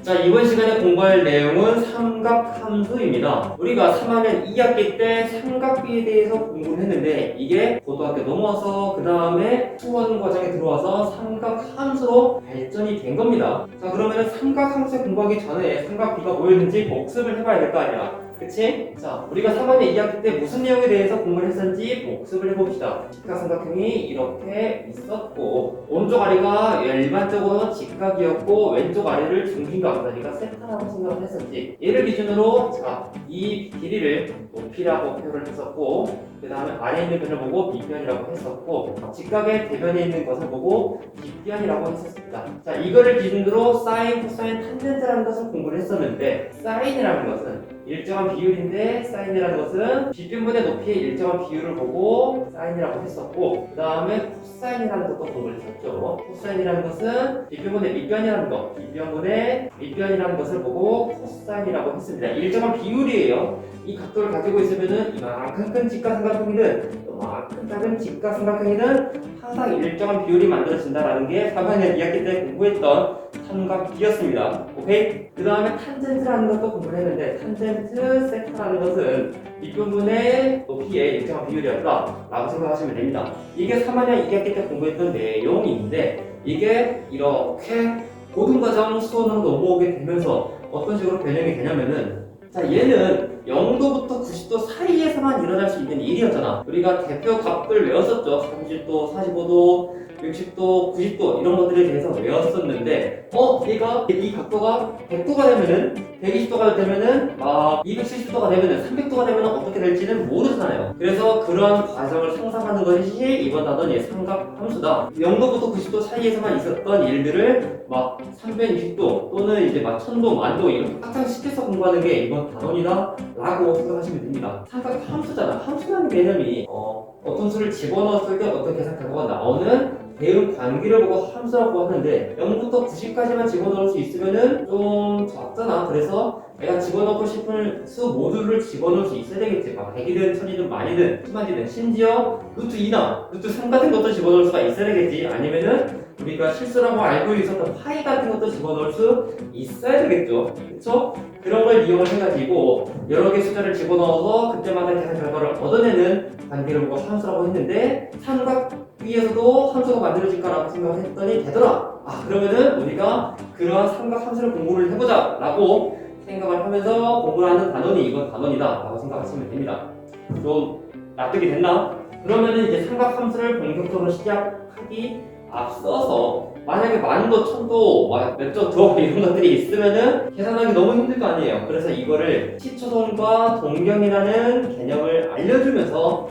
자, 이번 시간에 공부할 내용은 삼각함수입니다. 우리가 3학년 2학기 때 삼각비에 대해서 공부를 했는데 이게 고등학교 넘어와서 그 다음에 수원 과정에 들어와서 삼각함수로 발전이 된 겁니다. 자, 그러면 삼각함수 공부하기 전에 삼각비가 뭐였는지 복습을 해봐야 될 거 아니야. 그치? 자, 우리가 3학년 2학기 때 무슨 내용에 대해서 공부를 했었는지 복습을 해봅시다. 직각삼각형이 이렇게 있었고 오른쪽 아래가 일반적으로 직각이었고 왼쪽 아래를 중심각, 그러니까 세타라고 생각을 했었지. 얘를 기준으로 자, 이 길이를 높이라고 표현을 했었고 그 다음에 아래에 있는 변을 보고 밑변이라고 했었고 직각의 대변에 있는 것을 보고 뒷변이라고 했었습니다. 자, 이거를 기준으로 사인, 코사인, 탄젠트라는 것을 공부를 했었는데 사인이라는 것은 일정한 비율인데 사인이라는 것은 뒷변분의 높이의 일정한 비율을 보고 사인이라고 했었고 그 다음에 코사인이라는 것도 공부를 했었죠. 코사인이라는 것은 뒷변분의 밑변이라는 것, 뒷변분의 밑변이라는 것을 보고 코사인이라고 했습니다. 일정한 비율이에요. 이 각도를 가지고 있으면은 이만큼 큰 직각삼각형이든 이만큼 작은 직각삼각형이든 항상 일정한 비율이 만들어진다라는 게 3학년 2학기 때 공부했던 삼각비였습니다. 오케이? 그 다음에 탄젠트라는 것도 공부를 했는데 탄젠트 세타라는 것은 뒷부분의 높이의 일정한 비율이었다 라고 생각하시면 됩니다. 이게 3학년 2학기 때 공부했던 내용인데 이게 이렇게 고등과정 수원으로 넘어오게 되면서 어떤 식으로 변형이 되냐면은 자, 얘는 0도부터 90도 사이에서만 일어날 수 있는 일이었잖아. 우리가 대표 값들 외웠었죠. 30도, 45도, 60도, 90도 이런 것들에 대해서 외웠었는데 얘가 이 각도가 100도가 되면은 120도가 되면은 막 270도가 되면은 300도가 되면은 어떻게 될지는 모르잖아요. 그래서 그런 과정을 상상하는 것이 이번 단원의 삼각함수다. 0도부터 90도 사이에서만 있었던 일들을 막 360도 또는 이제 막 1000도, 만도 이렇게 확장시켜서 공부하는 게 이번 단원이다 라고 생각하시면 됩니다. 삼각함수잖아. 함수라는 개념이 어떤 수를 집어넣었을 때 어떤 계산 결과가 나오는 대응 관계를 보고 함수라고 하는데 0부터 90까지만 집어넣을 수 있으면은 좀 적잖아. 그래서 내가 집어넣고 싶은 수 모두를 집어넣을 수 있어야 되겠지. 막 100이든 1000이든 만이든 10만이든 심지어 루트 2나 루트 3 같은 것도 집어넣을 수가 있어야 되겠지. 아니면은 우리가 실수라고 알고 있었던 파이 같은 것도 집어넣을 수 있어야 되겠죠. 그쵸? 그런 걸 이용을 해가지고 여러 개 숫자를 집어넣어서 그때마다 계산 결과를 얻어내는 관계를 보고 함수라고 했는데 삼각비에서도 함수가 만들어질까라고 생각을 했더니 되더라. 그러면은 우리가 그런 삼각함수를 공부를 해보자 라고 생각을 하면서 공부를 하는 단원이 이번 단원이다 라고 생각하시면 됩니다. 좀 납득이 됐나? 그러면은 이제 삼각함수를 본격적으로 시작하기 앞서서 만약에 만도, 천도, 몇조 더 이런 것들이 있으면은 계산하기 너무 힘들 거 아니에요. 그래서 이거를 시초선과 동경이라는 개념을 알려주면서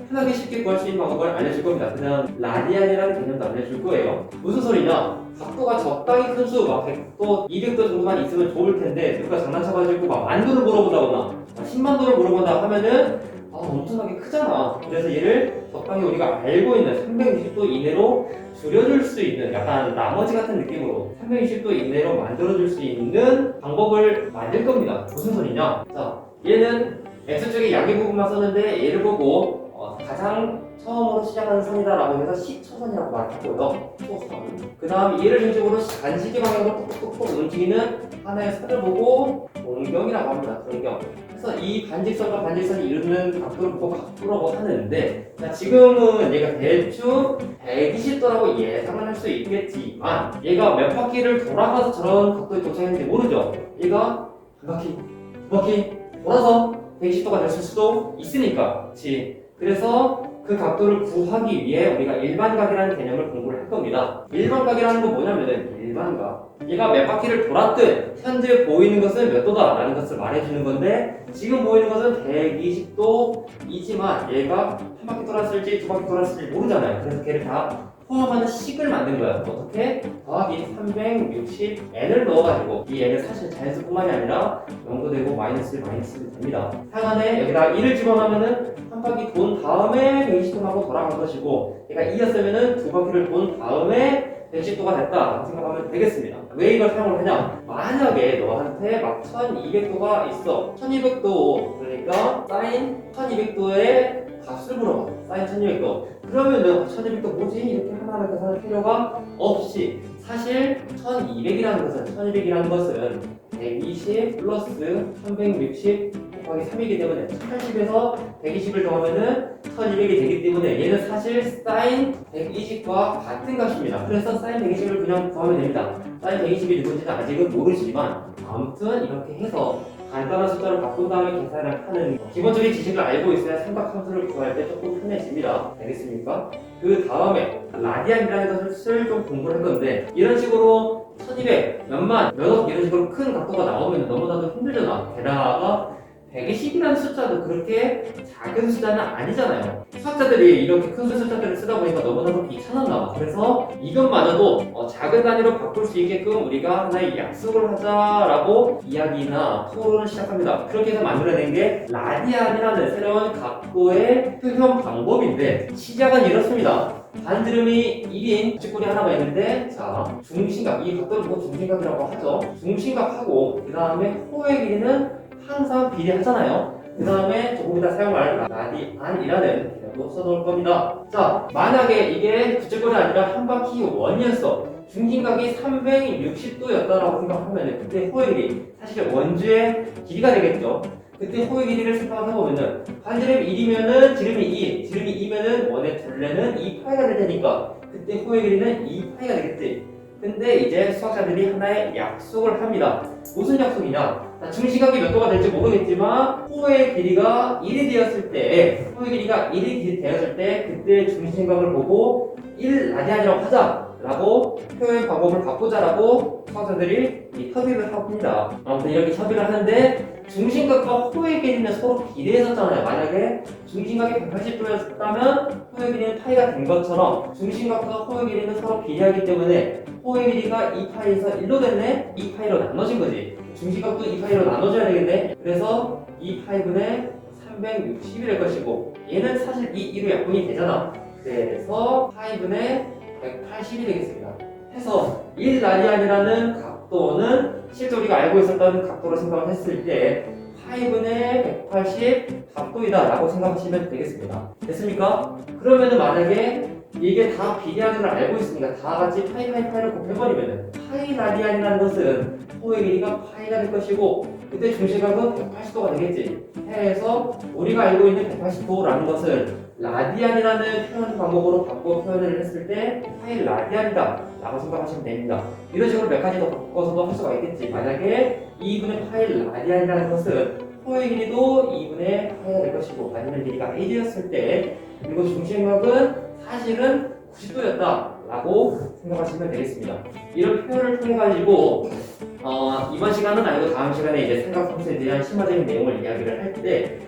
편하게 쉽게 구할 수 있는 방법을 알려줄 겁니다. 그냥 라디안이라는 개념도 알려줄 거예요. 무슨 소리냐? 각도가 적당히 큰 수, 막 100도, 200도 정도만 있으면 좋을 텐데 누가 장난쳐가지고 막 만도를 물어본다거나 10만도를 물어본다 하면은 엄청나게 크잖아. 그래서 얘를 적당히 우리가 알고 있는 320도 이내로 줄여줄 수 있는 약간 나머지 같은 느낌으로 320도 이내로 만들어줄 수 있는 방법을 만들 겁니다. 무슨 소리냐? 자, 얘는 X쪽에 양의 부분만 썼는데 얘를 보고 가장 처음으로 시작하는 선이다 라고 해서 시초선이라고 말했고요. 초선. 그 다음 얘를 중심으로 간시계 방향으로 톡톡톡 움직이는 하나의 선을 보고 동경이라고 합니다. 동경. 그래서 이 반직선과 반직선이 이루는 각도를 보고 각도라고 하는데 자, 지금은 얘가 대충 120도라고 예상을 할 수 있겠지만 얘가 몇 바퀴를 돌아가서 저런 각도에 도착했는지 모르죠. 얘가 한 바퀴, 두 바퀴 돌아서 120도가 됐을 수도 있으니까. 그치? 그래서 그 각도를 구하기 위해 우리가 일반각이라는 개념을 공부를 할 겁니다. 일반각이라는 건 뭐냐면은 일반각. 얘가 몇 바퀴를 돌았든 현재 보이는 것은 몇 도다 라는 것을 말해주는 건데 지금 보이는 것은 120도이지만 얘가 한 바퀴 돌았을지 두 바퀴 돌았을지 모르잖아요. 그래서 걔를 다 포함하는 식을 만든 거야. 어떻게? 더하기 360n을 넣어가지고 이 n은 사실 자연수뿐만이 아니라 0도 되고 마이너스 1 됩니다. 하간에 여기다 1을 집어넣으면은 한 바퀴 돈 다음에 120도 하고 돌아간 것이고 얘가 2였으면은 두 바퀴를 돈 다음에 110도가 됐다 생각하면 되겠습니다. 왜 이걸 사용을 하냐? 만약에 너한테 막 1200도가 있어. 1200도 그러니까 사인 1200도의 값을 물어봐. 사인 1200도. 그러면은 1200도 뭐지? 이렇게 하나하나 계산할 필요가 없이 사실 1200이라는 것은 120 플러스 360 곱하기 3이기 때문에 1080에서 120을 더하면은 1200이 되기 때문에 얘는 사실 사인 120과 같은 값입니다. 그래서 사인 120을 그냥 구하면 됩니다. 사인 120이 누군지는 아직은 모르지만 아무튼 이렇게 해서 간단한 숫자를 바꾼 다음에 계산을 하는 기본적인 지식을 알고 있어야 삼각함수를 구할 때 조금 편해집니다. 알겠습니까? 그 다음에 라디안이라는 것을 좀 공부를 할 건데 이런 식으로 1200, 몇만, 몇억 이런 식으로 큰 각도가 나오면 너무나도 힘들잖아. 게다가 120이라는 숫자도 그렇게 작은 숫자는 아니잖아요. 수학자들이 이렇게 큰 숫자들을 쓰다 보니까 너무나도 귀찮았나 봐. 그래서 이것마저도 작은 단위로 바꿀 수 있게끔 우리가 하나의 약속을 하자라고 이야기나 토론을 시작합니다. 그렇게 해서 만들어낸 게 라디안이라는 새로운 각도의 표현 방법인데 시작은 이렇습니다. 반지름이 1인 직구리 하나가 있는데 자 중심각, 이 각도를 뭐 중심각이라고 하죠. 중심각하고 그 다음에 호의 길이는 항상 비례하잖아요. 그 다음에 조금 이따 사용할 라디안이라는 개념도 써놓을 겁니다. 자, 만약에 이게 부채꼴이 아니라 한 바퀴 원이었어. 중심각이 360도였다라고 생각하면 그때 호의 길이 사실 원주의 길이가 되겠죠. 그때 호의 길이를 생각해보면은 반지름이 1이면은 지름이 2, 지름이 2면은 원의 둘레는 2파이가 될 테니까 그때 호의 길이는 2파이가 되겠지. 근데 이제 수학자들이 하나의 약속을 합니다. 무슨 약속이냐? 중심각이 몇 도가 될지 모르겠지만 호의 길이가 1이 되었을 때 호의 길이가 1이 되었을 때 그때 중심각을 보고 1라디안이라고 하자라고 표현 방법을 바꾸자라고 수학자들이 협의를 합니다. 아무튼 이렇게 협의를 하는데 중심각과 호의 길이는 서로 비례했었잖아요. 만약에 중심각이 180도였다면 호의 길이는 파이가 된 것처럼 중심각과 호의 길이는 서로 비례하기 때문에 호의 길이가 2파이에서 1로 됐네? 2파이로 나눠진 거지. 중심각도 2파이로 나눠줘야 되겠네? 그래서 2파이분의 360이 될 것이고 얘는 사실 이 2로 약분이 되잖아. 그래서 파이분의 180이 되겠습니다. 해서 1라디안이라는 각도는 실제 우리가 알고 있었던 각도로 생각을 했을 때 파이분의 180 각도이다 라고 생각하시면 되겠습니다. 됐습니까? 그러면은 만약에 이게 다 비례하는 걸 알고 있으니까 다 같이 파이를 곱해버리면은 파이 라디안이라는 것은 호의 길이가 파이가 될 것이고 그때 중심각은 180도가 되겠지. 해서 우리가 알고 있는 180도라는 것을 라디안이라는 표현 방법으로 바꿔 표현을 했을 때 파이 라디안이다 라고 생각하시면 됩니다. 이런 식으로 몇 가지 더 바꿔서도 할 수가 있겠지. 만약에 2분의 파이 라디안이라는 것은 호의 길이도 2분의 파이가 될 것이고 반지름 길이가 1이었을 때 그리고 중심각은 사실은 90도였다 라고 생각하시면 되겠습니다. 이런 표현을 통해 가지고 이번 시간은 아니고 다음 시간에 이제 삼각함수에 대한 심화적인 내용을 이야기를 할 때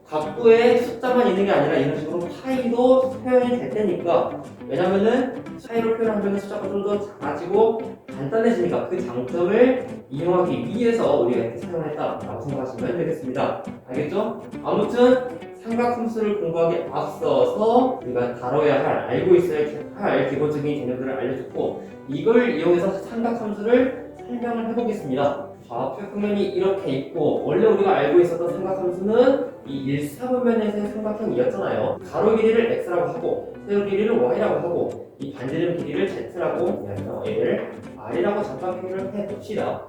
각도에 숫자만 있는 게 아니라 이런 식으로 파이도 표현이 될 테니까 왜냐면은 파이로 표현하면 숫자가 좀 더 작아지고 간단해지니까 그 장점을 이용하기 위해서 우리가 이렇게 사용했다라고 생각하시면 되겠습니다. 알겠죠? 아무튼 삼각함수를 공부하기 앞서서 우리가 다뤄야 할, 알고 있어야 할 기본적인 개념들을 알려줬고 이걸 이용해서 삼각함수를 설명을 해보겠습니다. 좌표 평면이 이렇게 있고 원래 우리가 알고 있었던 삼각함수는 이 1사분면에서의 삼각형이었잖아요. 가로 길이를 x라고 하고 세로 길이를 y라고 하고 이 반지름 길이를 z라고 이야기해요. 얘를 r이라고 잠깐 표현을 해봅시다.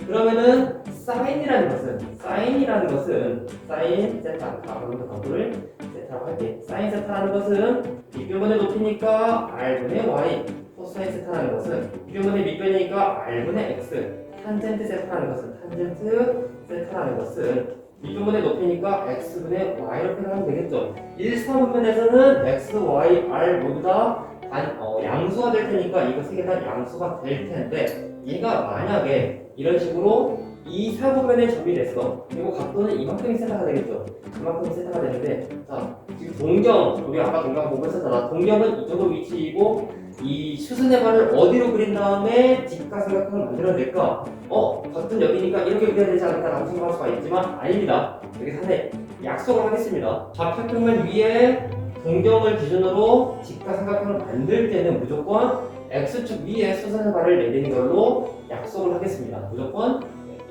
그러면은 사인이라는 것은 사인 세타, 가로부터 가로를 세타라고 할게. 사인 세타라는 것은 밑변의 높이니까 r분의 y, 코사인 세타라는 것은 밑변의 밑변이니까 r분의 x, 탄젠트 세타라는 것은 밑변의 높이니까 x분의 y로 표현하면 되겠죠. 1사분면에서는 x, y, r 모두 다 양수가 될 테니까 이거 세 개 다 양수가 될 텐데 얘가 만약에 이런 식으로 2사분면의 점이 됐어. 그리고 각도는 이만큼이 세타가 되겠죠. 이만큼이 세타가 되는데 자 지금 동경, 우리 아까 동경 보고 했었잖아. 동경은 이 정도 위치이고 이 수순의 발을 어디로 그린 다음에 직각삼각형을 만들어낼까? 같은 여기니까 이렇게 그려야 되지 않을까라고 생각할 수가 있지만 아닙니다. 여기서 하나 약속을 하겠습니다. 좌표평면 위에 동경을 기준으로 직각삼각형을 만들 때는 무조건 X축 위에 수선의 발을 내리는 걸로 약속을 하겠습니다. 무조건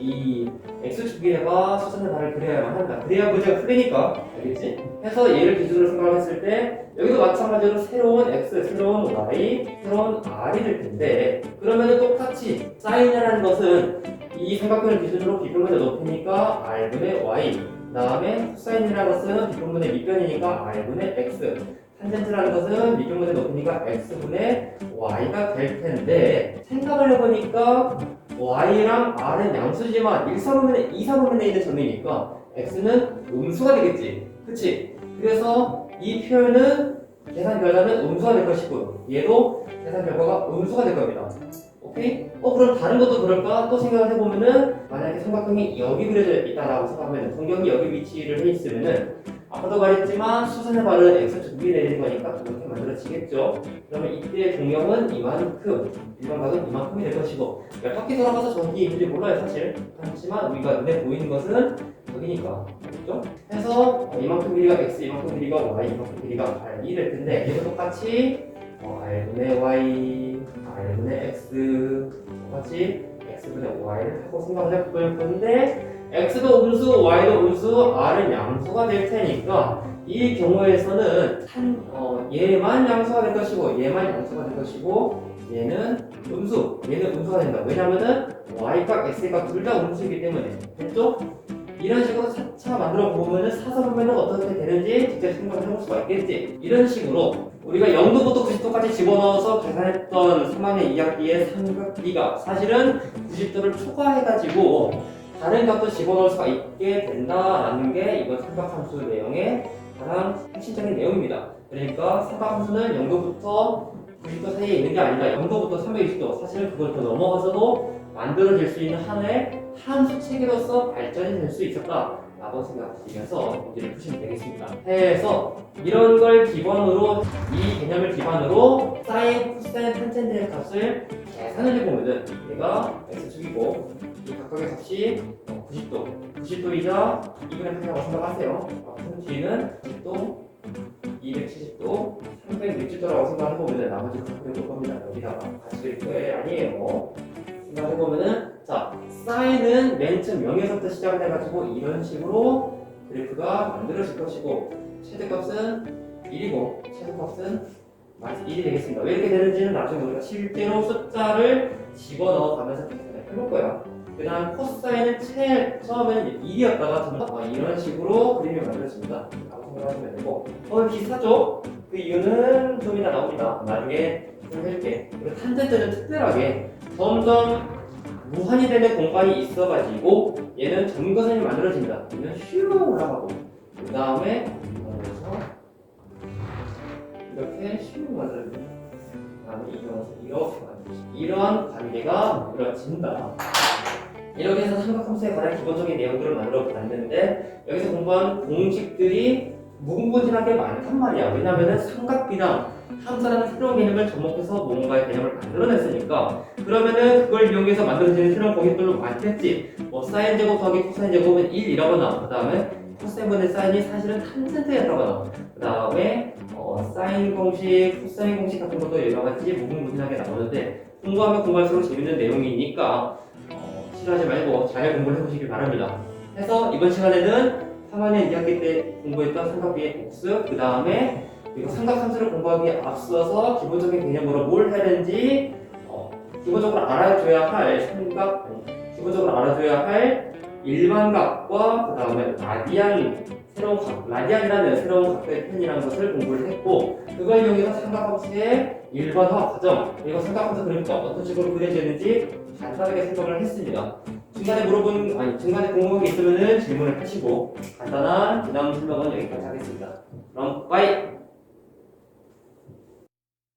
이 x축에다가 수선의 발을 그려야만 한다. 그래야 문제가 풀리니까. 알겠지? 해서 얘를 기준으로 생각을 했을 때 여기도 마찬가지로 새로운 x, 새로운 y, 새로운 r이 될 텐데 그러면은 똑같이 사인이라는 것은 이 삼각형을 기준으로 비평면의 높이니까 r분의 y 그 다음에 코사인이라는 것은 비평면의 밑변이니까 r분의 x 탄젠트라는 것은 밑변면의 높이니까 x분의 y가 될 텐데 생각을 해보니까 y랑 r은 양수지만 1사분면에 2사분면에 있는 점이니까 x는 음수가 되겠지. 그치? 그래서 이 표현은 계산 결과는 음수가 될 것이고 얘도 계산 결과가 음수가 될 겁니다. 오케이? 그럼 다른 것도 그럴까? 또 생각을 해보면은 만약에 삼각형이 여기 그려져 있다라고 생각하면 정경이 여기 위치를 해 있으면은 아까도 말했지만 수선의 발은 x축 위에 내리는 거니까 그렇게 만들어지겠죠. 그러면 이때 동형은 이만큼, 일반각은 이만큼이 될 것이고 바퀴 돌아가서 전기 있는지 몰라요 사실. 하지만 우리가 눈에 보이는 것은 여기니까. 알겠죠? 해서 이만큼 길이가 x, 이만큼 길이가 y, 이만큼 길이가 r이 될 텐데 얘도 똑같이 r분의 y, r분의 x 똑같이 x분의 y를 하고 생각을 해볼 건데 x도 음수, y도 음수, r은 양수가 될 테니까 이 경우에서는 얘만 양수가 될 것이고 얘만 양수가 될 것이고 얘는 음수가 된다. 왜냐면은 y값, x값 둘 다 음수이기 때문에. 됐죠? 이런 식으로 차차 만들어 보면은 사서보면은 어떻게 되는지 직접 생각을 해볼 수가 있겠지. 이런 식으로 우리가 0도부터 90도까지 집어넣어서 계산했던 3학년 2학기의 삼각비가 사실은 90도를 초과해가지고 다른 값도 집어넣을 수가 있게 된다라는 게 이번 삼각함수 내용의 가장 핵심적인 내용입니다. 그러니까 삼각함수는 0도부터 90도 사이에 있는 게 아니라 0도부터 320도 사실은 그걸 더 넘어가서도 만들어질 수 있는 하나의 함수 체계로서 발전이 될 수 있었다라고 생각하시면서 문제를 푸시면 되겠습니다. 해서 이런 걸 기본으로 이 개념을 기반으로 사인, 코사인, 탄젠트의 값을 계산을 해보면은 얘가 x축이고 이 각각의 값이 90도이자 2분의 8이라고 생각하세요. 뒤는 10도, 270도, 360도라고 생각해보면 나머지 각각을 볼 겁니다. 여기다가 같이 그릴 거예요? 아니에요. 생각해보면은 자, 사인은 맨 처음 0에서부터 시작을 해가지고 이런 식으로 그래프가 만들어질 것이고 최대값은 1이고 최소값은 마이너스 1이 되겠습니다. 왜 이렇게 되는지는 나중에 우리가 실제로 숫자를 집어넣어 가면서 계산을 해볼 거야. 그 다음 코사인은 처음에는 1이었다가 이런 식으로 그림이 만들어집니다. 라고 생각하시면 되고 비슷하죠? 그 이유는 좀 이따 나옵니다. 나중에 좀 해줄게. 그리고 탄젠트는 특별하게 점점 무한이 되는 공간이 있어가지고 얘는 점거선이 만들어진다. 얘는 슈 올라가고 그 다음에 이렇게 슈 만들어진다. 그 다음에 이렇게 만들어진다. 이러한 관계가 만들어진다. 이렇게 해서 삼각함수의 가장 기본적인 내용들을 만들어 봤는데 여기서 공부한 공식들이 무궁무진하게 많단 말이야. 왜냐면은 삼각비랑 함수라는 새로운 개념을 접목해서 뭔가의 개념을 만들어냈으니까 그러면은 그걸 이용해서 만들어지는 새로운 공식들도 많겠지. 사인 제곱 더하기 코사인 제곱은 1이라거나 그 다음에 코사인분의 사인이 사실은 탄젠트였다거나 그 다음에 사인 공식, 코사인 공식 같은 것도 여러 가지 무궁무진하게 나오는데 공부하면 공부할수록 재밌는 내용이니까 싫어하지 말고 잘 공부를 해보시길 바랍니다. 해서 이번 시간에는 3학년 2학기 때 공부했던 삼각비의 복습 그 다음에 그리고 삼각함수를 공부하기에 앞서서 기본적인 개념으로 뭘 해야 되는지 기본적으로 알아줘야 할 일반각과 그 다음에 라디안이라는 새로운 각도의 편이라는 것을 공부를 했고 그걸 이용해서 삼각함수의 일반화 과정 그리고 삼각함수 그림과 어떤 식으로 그려지는지 간단하게 생각을 했습니다. 중간에 궁금한 게 있으면 질문을 하시고 간단한 기능 설명은 여기까지 하겠습니다. 그럼 빠이!